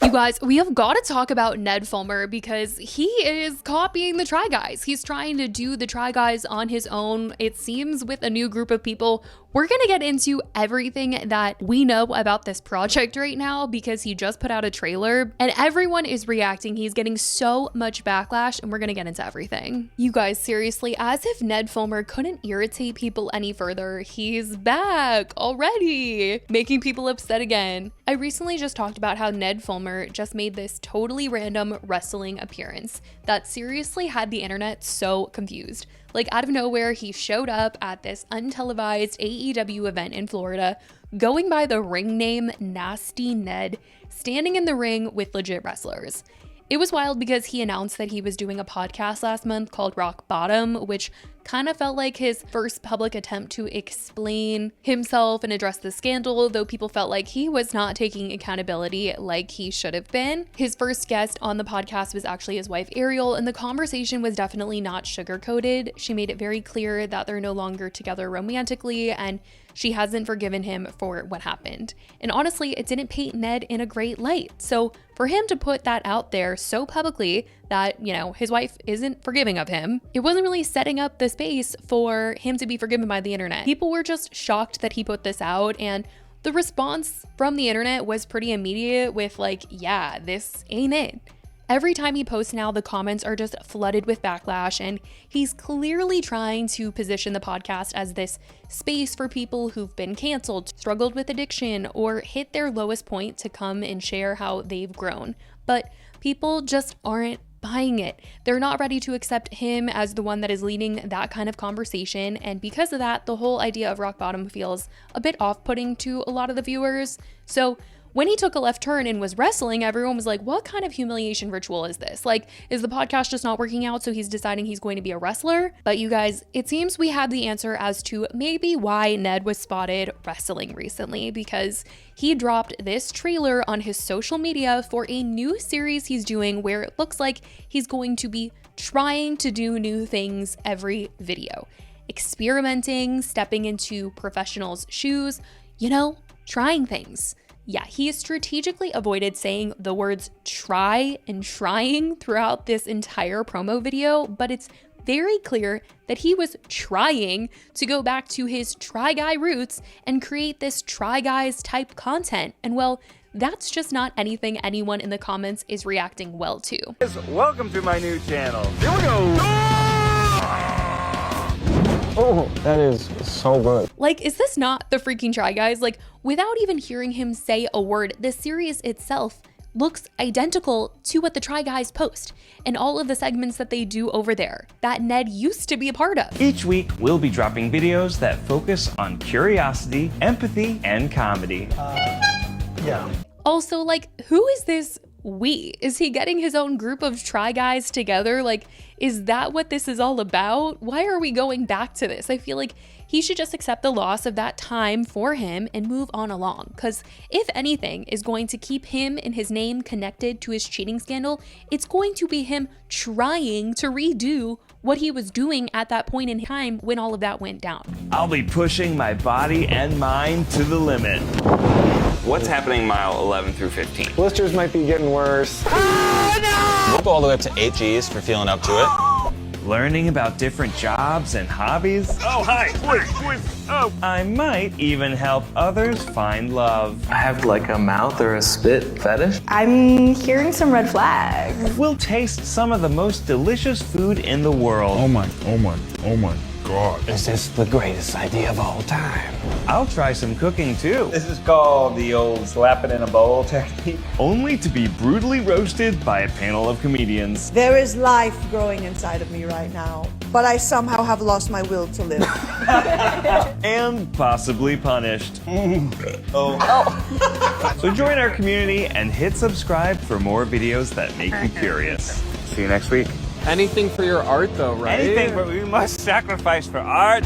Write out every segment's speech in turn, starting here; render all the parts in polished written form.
You guys, we have got to talk about Ned Fulmer because he is copying the Try Guys. He's trying to do the Try Guys on his own, it seems, with a new group of people. We're going to get into everything that we know about this project right now because he just put out a trailer and everyone is reacting. He's getting so much backlash and we're going to get into everything. You guys, seriously, as if Ned Fulmer couldn't irritate people any further, he's back already, making people upset again. I recently just talked about how Ned Fulmer just made this totally random wrestling appearance that seriously had the internet so confused. Like, out of nowhere, he showed up at this untelevised AEW event in Florida, going by the ring name Nasty Ned, standing in the ring with legit wrestlers. It was wild because he announced that he was doing a podcast last month called Rock Bottom, which kind of felt like his first public attempt to explain himself and address the scandal, though people felt like he was not taking accountability like he should have been. His first guest on the podcast was actually his wife Ariel, and the conversation was definitely not sugar-coated. She made it very clear that they're no longer together romantically, and she hasn't forgiven him for what happened. And honestly, it didn't paint Ned in a great light. So for him to put that out there so publicly that, you know, his wife isn't forgiving of him, it wasn't really setting up the space for him to be forgiven by the internet. People were just shocked that he put this out, and the response from the internet was pretty immediate with like, yeah, this ain't it. Every time he posts now, the comments are just flooded with backlash, and he's clearly trying to position the podcast as this space for people who've been canceled, struggled with addiction, or hit their lowest point to come and share how they've grown. But people just aren't buying it. They're not ready to accept him as the one that is leading that kind of conversation, and because of that, the whole idea of Rock Bottom feels a bit off-putting to a lot of the viewers. So when he took a left turn and was wrestling, everyone was like, what kind of humiliation ritual is this? Like, is the podcast just not working out, so he's deciding he's going to be a wrestler? But you guys, it seems we have the answer as to maybe why Ned was spotted wrestling recently, because he dropped this trailer on his social media for a new series he's doing where it looks like he's going to be trying to do new things every video. Experimenting, stepping into professionals' shoes, you know, trying things. Yeah, he strategically avoided saying the words try and trying throughout this entire promo video, but it's very clear that he was trying to go back to his Try Guy roots and create this Try Guys type content. And well, that's just not anything anyone in the comments is reacting well to. Welcome to my new channel. Here we go. Oh, that is so good. Like, is this not the freaking Try Guys? Like, without even hearing him say a word, the series itself looks identical to what the Try Guys post and all of the segments that they do over there that Ned used to be a part of. Each week, we'll be dropping videos that focus on curiosity, empathy, and comedy. Yeah. Also, like, who is this we? Is he getting his own group of Try Guys together? Like, is that what this is all about? Why are we going back to this? I feel like he should just accept the loss of that time for him and move on along. Because if anything is going to keep him and his name connected to his cheating scandal, it's going to be him trying to redo what he was doing at that point in time when all of that went down. I'll be pushing my body and mind to the limit. What's happening mile 11 through 15? Blisters might be getting worse. We'll go all the way up to 8 G's for feeling up to it. Learning about different jobs and hobbies. Oh, hi. Wait. Oh. I might even help others find love. I have like a mouth or a spit fetish. I'm hearing some red flags. We'll taste some of the most delicious food in the world. Oh my God. Is this the greatest idea of all time? I'll try some cooking too. This is called the old slap it in a bowl technique. Only to be brutally roasted by a panel of comedians. There is life growing inside of me right now, but I somehow have lost my will to live. And possibly punished. So join our community and hit subscribe for more videos that make you curious. See you next week. Anything for your art though, right? Anything, but we must sacrifice for art.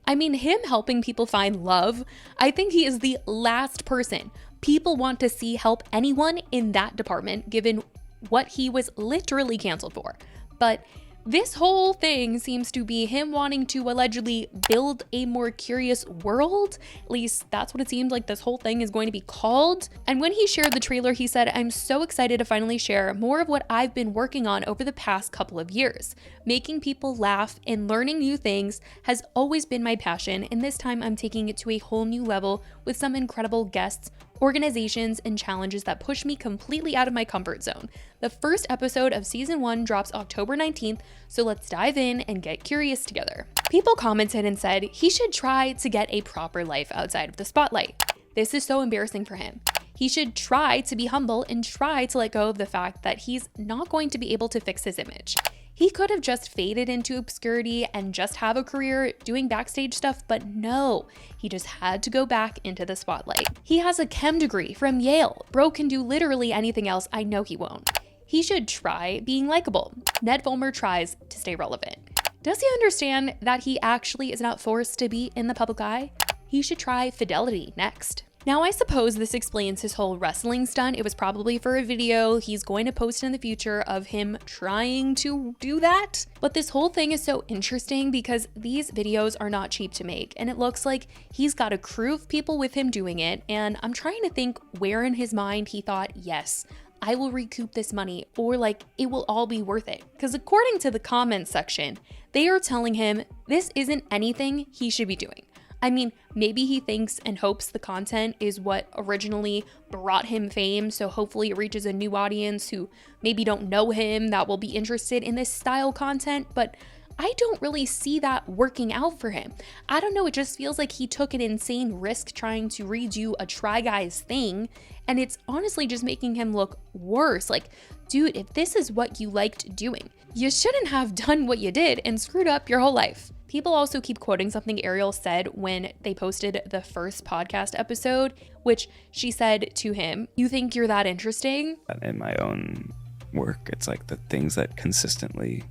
I mean, him helping people find love, I think he is the last person people want to see help anyone in that department, given what he was literally canceled for. But This whole thing seems to be him wanting to allegedly build a more curious world. At least that's what it seemed like this whole thing is going to be called. And when he shared the trailer, he said, "I'm so excited to finally share more of what I've been working on over the past couple of years. Making people laugh and learning new things has always been my passion, and this time I'm taking it to a whole new level with some incredible guests, organizations, and challenges that push me completely out of my comfort zone. The first episode of season 1 drops October 19th, so let's dive in and get curious together." People commented and said he should try to get a proper life outside of the spotlight. This is so embarrassing for him. He should try to be humble and try to let go of the fact that he's not going to be able to fix his image. He could have just faded into obscurity and just have a career doing backstage stuff, but no, he just had to go back into the spotlight. He has a chem degree from Yale. Bro can do literally anything else. I know he won't. He should try being likable. Ned Fulmer tries to stay relevant. Does he understand that he actually is not forced to be in the public eye? He should try fidelity next. Now, I suppose this explains his whole wrestling stunt. It was probably for a video he's going to post in the future of him trying to do that. But this whole thing is so interesting because these videos are not cheap to make, and it looks like he's got a crew of people with him doing it. And I'm trying to think where in his mind he thought, yes, I will recoup this money, or like it will all be worth it. Because according to the comments section, they are telling him this isn't anything he should be doing. I mean, maybe he thinks and hopes the content is what originally brought him fame, so hopefully it reaches a new audience who maybe don't know him that will be interested in this style content, but I don't really see that working out for him. I don't know, it just feels like he took an insane risk trying to redo a Try Guys thing, and it's honestly just making him look worse. Like, dude, if this is what you liked doing, you shouldn't have done what you did and screwed up your whole life. People also keep quoting something Ariel said when they posted the first podcast episode, which she said to him, "You think you're that interesting?" In my own work, it's like the things that consistently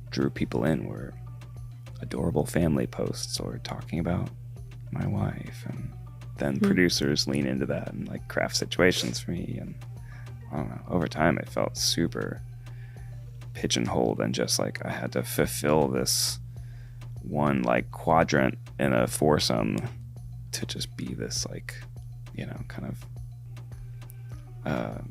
drew people in were adorable family posts or talking about my wife, and then producers lean into that and like craft situations for me, and I don't know, over time it felt super pigeonholed and just like I had to fulfill this one like quadrant in a foursome to just be this like, you know, kind of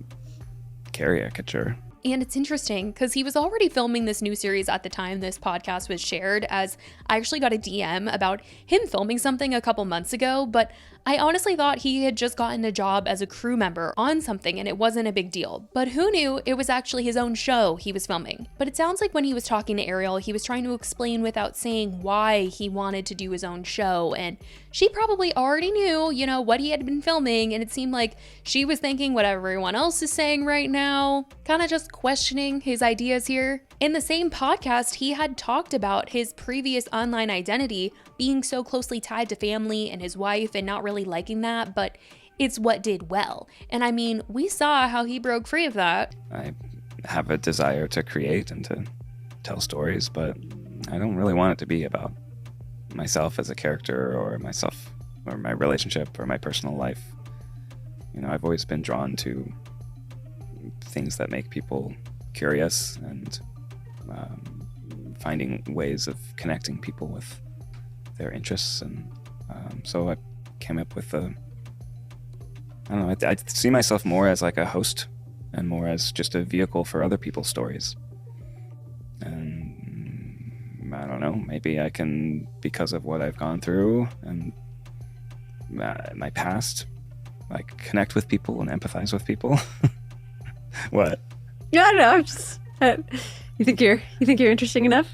caricature. And it's interesting because he was already filming this new series at the time this podcast was shared, as I actually got a DM about him filming something a couple months ago, but I honestly thought he had just gotten a job as a crew member on something and it wasn't a big deal. But who knew it was actually his own show he was filming. But it sounds like when he was talking to Ariel, he was trying to explain without saying why he wanted to do his own show. And she probably already knew, you know, what he had been filming, and it seemed like she was thinking what everyone else is saying right now, kind of just questioning his ideas here. In the same podcast, he had talked about his previous online identity being so closely tied to family and his wife and not really liking that, but it's what did well. And I mean, we saw how he broke free of that. I have a desire to create and to tell stories, but I don't really want it to be about myself as a character or myself or my relationship or my personal life. You know, I've always been drawn to things that make people curious and finding ways of connecting people with their interests, and so I came up with I don't know, I see myself more as like a host and more as just a vehicle for other people's stories. And I don't know, maybe I can, because of what I've gone through and my past, like connect with people and empathize with people. What? Yeah, I don't know. I'm just. You think you're interesting enough?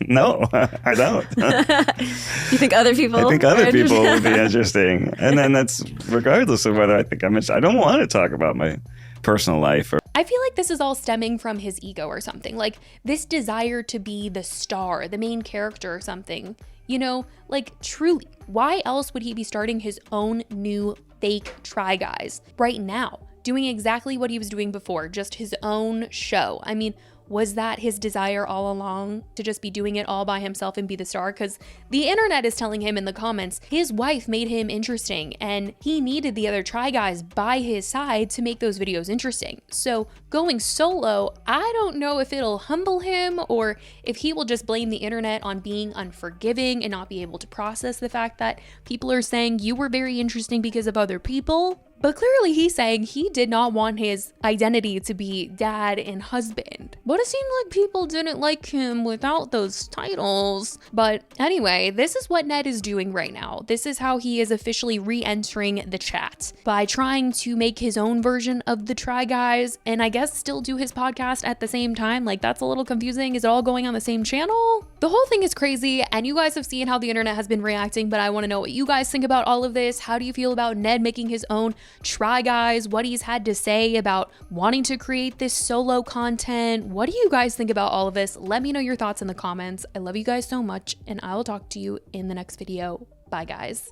No, I don't. You think other people? I think other people would be interesting, and then that's regardless of whether I think I'm interesting. I don't want to talk about my personal life. I feel like this is all stemming from his ego or something, like this desire to be the star, the main character or something. You know, like truly, why else would he be starting his own new fake Try Guys right now? Doing exactly what he was doing before, just his own show. I mean, Was that his desire all along, to just be doing it all by himself and be the star? Because the internet is telling him in the comments his wife made him interesting and he needed the other Try Guys by his side to make those videos interesting. So going solo, I don't know if it'll humble him or if he will just blame the internet on being unforgiving and not be able to process the fact that people are saying you were very interesting because of other people. But clearly he's saying he did not want his identity to be dad and husband. But it seemed like people didn't like him without those titles. But anyway, this is what Ned is doing right now. This is how he is officially re-entering the chat, by trying to make his own version of the Try Guys and I guess still do his podcast at the same time. Like, that's a little confusing. Is it all going on the same channel? The whole thing is crazy, and you guys have seen how the internet has been reacting, but I want to know what you guys think about all of this. How do you feel about Ned making his own Try Guys? What he's had to say about wanting to create this solo content? What do you guys think about all of this? Let me know your thoughts in the comments. I love you guys so much, and I will talk to you in the next video. Bye, guys.